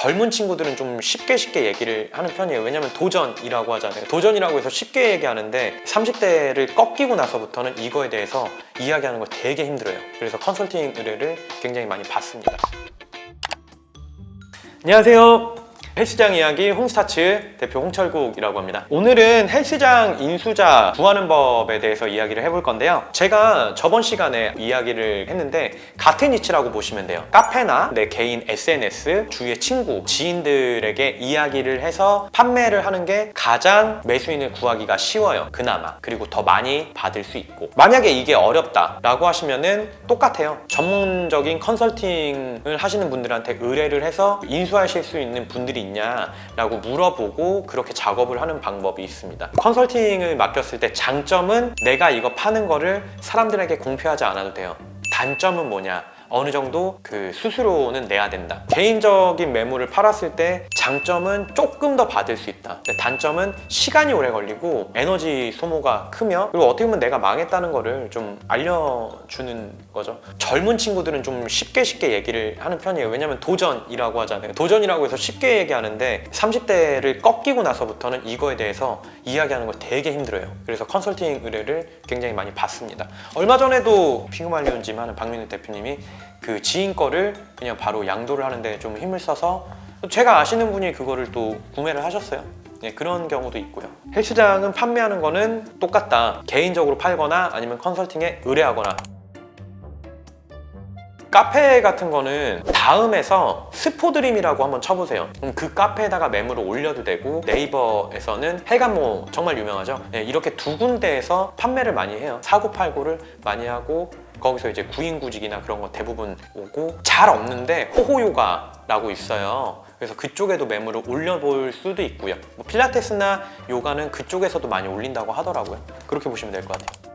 젊은 친구들은 좀 쉽게 얘기를 하는 편이에요. 왜냐면 도전이라고 하잖아요. 도전이라고 해서 쉽게 얘기하는데 30대를 꺾이고 나서부터는 이거에 대해서 이야기하는 걸 되게 힘들어요. 그래서 컨설팅 의뢰를 굉장히 많이 받습니다. 안녕하세요. 헬스장 이야기 홈스타츠 대표 홍철국이라고 합니다. 오늘은 헬스장 인수자 구하는 법에 대해서 이야기를 해볼 건데요. 제가 저번 시간에 이야기를 했는데 같은 이치라고 보시면 돼요. 카페나 내 개인 SNS, 주위의 친구, 지인들에게 이야기를 해서 판매를 하는 게 가장 매수인을 구하기가 쉬워요. 그나마. 그리고 더 많이 받을 수 있고. 만약에 이게 어렵다라고 하시면은 똑같아요. 전문적인 컨설팅을 하시는 분들한테 의뢰를 해서 인수하실 수 있는 분들이 있냐라고 물어보고 그렇게 작업을 하는 방법이 있습니다. 컨설팅을 맡겼을 때 장점은 내가 이거 파는 거를 사람들에게 공표하지 않아도 돼요. 단점은 뭐냐? 어느 정도 그 수수료는 내야 된다. 개인적인 매물을 팔았을 때 장점은 조금 더 받을 수 있다. 근데 단점은 시간이 오래 걸리고 에너지 소모가 크며, 그리고 어떻게 보면 내가 망했다는 거를 좀 알려주는 거죠. 젊은 친구들은 좀 쉽게 얘기를 하는 편이에요. 왜냐면 도전이라고 하잖아요. 도전이라고 해서 쉽게 얘기하는데 30대를 꺾이고 나서부터는 이거에 대해서 이야기하는 걸 되게 힘들어요. 그래서 컨설팅 의뢰를 굉장히 많이 받습니다. 얼마 전에도 피그말리온짐 하는 박민우 대표님이 그 지인 거를 그냥 바로 양도를 하는데 좀 힘을 써서 제가 아시는 분이 그거를 또 구매를 하셨어요. 네, 그런 경우도 있고요. 헬스장은 판매하는 거는 똑같다. 개인적으로 팔거나 아니면 컨설팅에 의뢰하거나. 카페 같은 거는 다음에서 스포드림이라고 한번 쳐보세요. 그럼 그 카페에다가 매물을 올려도 되고, 네이버에서는 해간모 정말 유명하죠. 네, 이렇게 두 군데에서 판매를 많이 해요. 사고팔고를 많이 하고 거기서 이제 구인구직이나 그런 거 대부분 오고, 잘 없는데 호호요가라고 있어요. 그래서 그쪽에도 매물을 올려볼 수도 있고요. 뭐 필라테스나 요가는 그쪽에서도 많이 올린다고 하더라고요. 그렇게 보시면 될 것 같아요.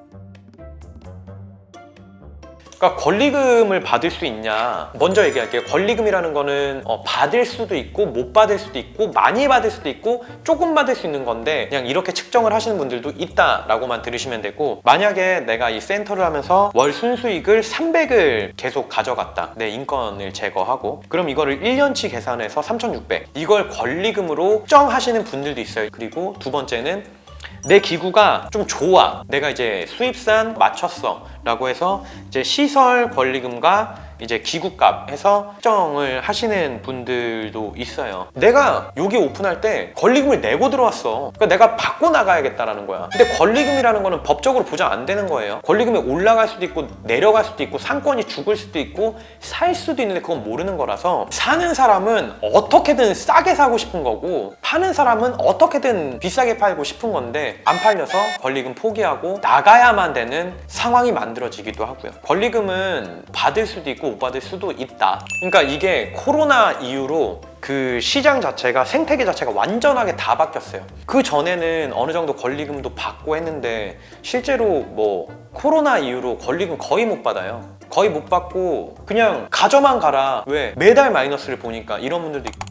그러니까 권리금을 받을 수 있냐, 먼저 얘기할게요. 권리금이라는 거는 받을 수도 있고 못 받을 수도 있고 많이 받을 수도 있고 조금 받을 수 있는 건데, 그냥 이렇게 측정을 하시는 분들도 있다라고만 들으시면 되고, 만약에 내가 이 센터를 하면서 월 순수익을 300을 계속 가져갔다, 내 인건을 제거하고, 그럼 이거를 1년치 계산해서 3,600, 이걸 권리금으로 측정하시는 분들도 있어요. 그리고 두 번째는 내 기구가 좀 좋아, 내가 이제 수입산 맞췄어 라고 해서 이제 시설 권리금과 이제 기구값 해서 측정을 하시는 분들도 있어요. 내가 여기 오픈할 때 권리금을 내고 들어왔어. 그러니까 내가 받고 나가야겠다라는 거야. 근데 권리금이라는 거는 법적으로 보장 안 되는 거예요. 권리금이 올라갈 수도 있고 내려갈 수도 있고 상권이 죽을 수도 있고 살 수도 있는데 그건 모르는 거라서, 사는 사람은 어떻게든 싸게 사고 싶은 거고 파는 사람은 어떻게든 비싸게 팔고 싶은 건데, 안 팔려서 권리금 포기하고 나가야만 되는 상황이 만들어지기도 하고요. 권리금은 받을 수도 있고 못 받을 수도 있다. 그러니까 이게 코로나 이후로 그 시장 자체가, 생태계 자체가 완전하게 다 바뀌었어요. 그 전에는 어느 정도 권리금도 받고 했는데 실제로 뭐 코로나 이후로 권리금 거의 못 받아요. 거의 못 받고 그냥 가져만 가라. 왜? 매달 마이너스를 보니까. 이런 분들도 있고.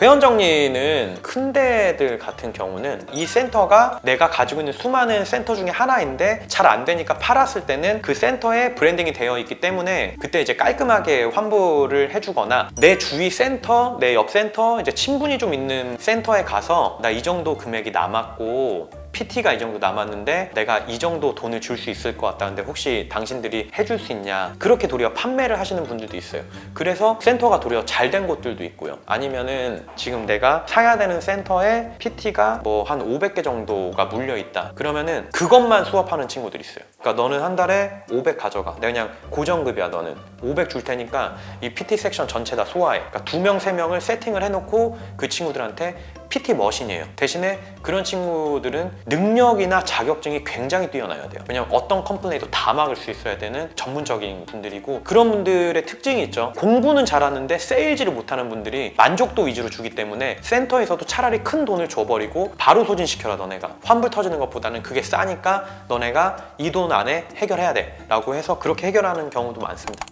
회원 정리는 큰 데들 같은 경우는 이 센터가 내가 가지고 있는 수많은 센터 중에 하나인데 잘 안 되니까 팔았을 때는 그 센터에 브랜딩이 되어 있기 때문에 그때 이제 깔끔하게 환불을 해주거나, 내 주위 센터, 내 옆 센터, 이제 친분이 좀 있는 센터에 가서 나 이 정도 금액이 남았고 PT가 이 정도 남았는데 내가 이 정도 돈을 줄 수 있을 것 같다는데 혹시 당신들이 해줄 수 있냐, 그렇게 도리어 판매를 하시는 분들도 있어요. 그래서 센터가 도리어 잘 된 곳들도 있고요. 아니면은 지금 내가 사야 되는 센터에 PT가 뭐 한 500개 정도가 물려 있다, 그러면은 그것만 수업하는 친구들이 있어요. 그러니까 너는 한 달에 500 가져가, 내가 그냥 고정급이야, 너는 500 줄 테니까 이 PT 섹션 전체 다 소화해. 그러니까 2명, 3명을 세팅을 해놓고 그 친구들한테 PT 머신이에요. 대신에 그런 친구들은 능력이나 자격증이 굉장히 뛰어나야 돼요. 왜냐면 어떤 컴플레인도 다 막을 수 있어야 되는 전문적인 분들이고, 그런 분들의 특징이 있죠. 공부는 잘하는데 세일즈를 못하는 분들이 만족도 위주로 주기 때문에 센터에서도 차라리 큰 돈을 줘버리고 바로 소진시켜라, 너네가 환불 터지는 것보다는 그게 싸니까 너네가 이 돈 안에 해결해야 돼 라고 해서 그렇게 해결하는 경우도 많습니다.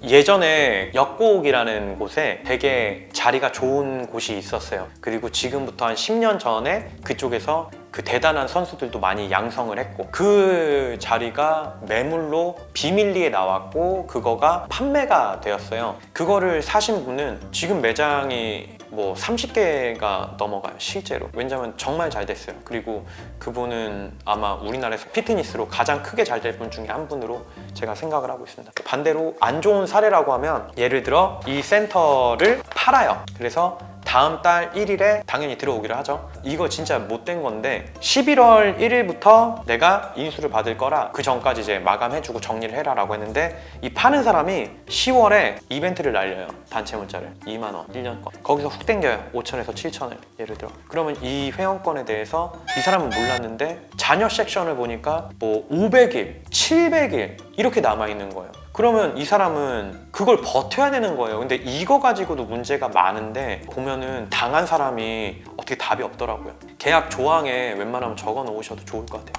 예전에 역곡이라는 곳에 되게 자리가 좋은 곳이 있었어요. 그리고 지금부터 한 10년 전에 그쪽에서 그 대단한 선수들도 많이 양성을 했고 그 자리가 매물로 비밀리에 나왔고 그거가 판매가 되었어요. 그거를 사신 분은 지금 매장이 뭐 30개가 넘어가요, 실제로. 왜냐면 정말 잘 됐어요. 그리고 그분은 아마 우리나라에서 피트니스로 가장 크게 잘 될 분 중에 한 분으로 제가 생각을 하고 있습니다. 반대로 안 좋은 사례라고 하면 예를 들어 이 센터를 팔아요. 그래서 다음 달 1일에 당연히 들어오기로 하죠. 이거 진짜 못된 건데 11월 1일부터 내가 인수를 받을 거라 그 전까지 이제 마감해주고 정리를 해라 라고 했는데 이 파는 사람이 10월에 이벤트를 날려요. 단체 문자를 2만 원 1년권 거기서 훅 땡겨요. 5천에서 7천을 예를 들어. 그러면 이 회원권에 대해서 이 사람은 몰랐는데 자녀 섹션을 보니까 뭐 500일, 700일 이렇게 남아있는 거예요. 그러면 이 사람은 그걸 버텨야 되는 거예요. 근데 이거 가지고도 문제가 많은데 보면은 당한 사람이 어떻게 답이 없더라고요. 계약 조항에 웬만하면 적어 놓으셔도 좋을 것 같아요.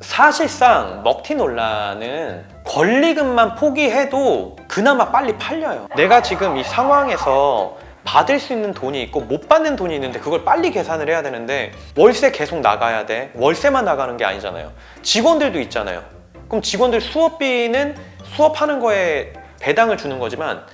사실상 먹튀논란은 권리금만 포기해도 그나마 빨리 팔려요. 내가 지금 이 상황에서 받을 수 있는 돈이 있고 못 받는 돈이 있는데 그걸 빨리 계산을 해야 되는데 월세 계속 나가야 돼. 월세만 나가는 게 아니잖아요. 직원들도 있잖아요. 그럼 직원들 수업비는 수업하는 거에 배당을 주는 거지만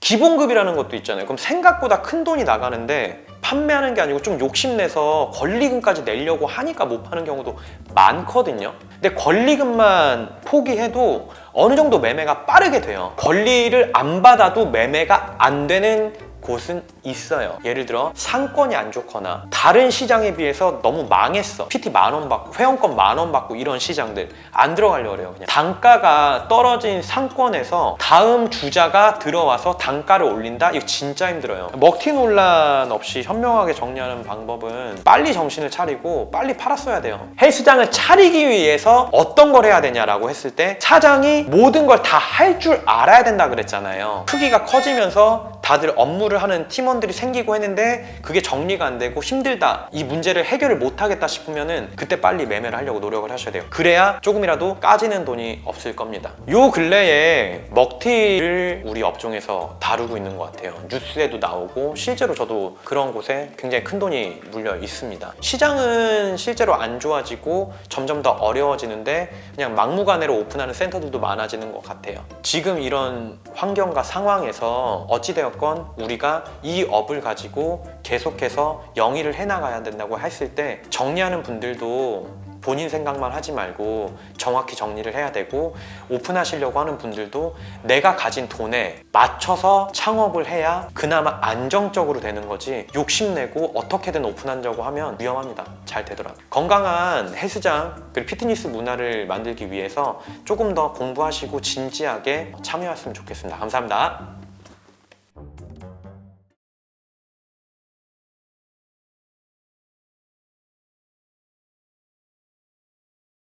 기본급이라는 것도 있잖아요. 그럼 생각보다 큰 돈이 나가는데 판매하는 게 아니고 좀 욕심내서 권리금까지 내려고 하니까 못 파는 경우도 많거든요. 근데 권리금만 포기해도 어느 정도 매매가 빠르게 돼요. 권리를 안 받아도 매매가 안 되는 곳은 있어요. 예를 들어 상권이 안 좋거나 다른 시장에 비해서 너무 망했어. PT 10,000원 받고 회원권 10,000원 받고 이런 시장들 안 들어가려고 그래요. 그냥 단가가 떨어진 상권에서 다음 주자가 들어와서 단가를 올린다? 이거 진짜 힘들어요. 먹튀 논란 없이 현명하게 정리하는 방법은 빨리 정신을 차리고 빨리 팔았어야 돼요. 헬스장을 차리기 위해서 어떤 걸 해야 되냐라고 했을 때 사장이 모든 걸 다 할 줄 알아야 된다 그랬잖아요. 크기가 커지면서 다들 업무를 하는 팀원들이 생기고 했는데 그게 정리가 안 되고 힘들다, 이 문제를 해결을 못 하겠다 싶으면은 그때 빨리 매매를 하려고 노력을 하셔야 돼요. 그래야 조금이라도 까지는 돈이 없을 겁니다. 요 근래에 먹튀를 우리 업종에서 다루고 있는 것 같아요. 뉴스에도 나오고 실제로 저도 그런 곳에 굉장히 큰 돈이 물려 있습니다. 시장은 실제로 안 좋아지고 점점 더 어려워지는데 그냥 막무가내로 오픈하는 센터들도 많아지는 것 같아요. 지금 이런 환경과 상황에서 어찌되었건 우리가 이 업을 가지고 계속해서 영위를 해나가야 된다고 했을 때 정리하는 분들도 본인 생각만 하지 말고 정확히 정리를 해야 되고, 오픈하시려고 하는 분들도 내가 가진 돈에 맞춰서 창업을 해야 그나마 안정적으로 되는 거지, 욕심내고 어떻게든 오픈하려고 하면 위험합니다. 잘 되더라고요. 건강한 헬스장 그리고 피트니스 문화를 만들기 위해서 조금 더 공부하시고 진지하게 참여하셨으면 좋겠습니다. 감사합니다.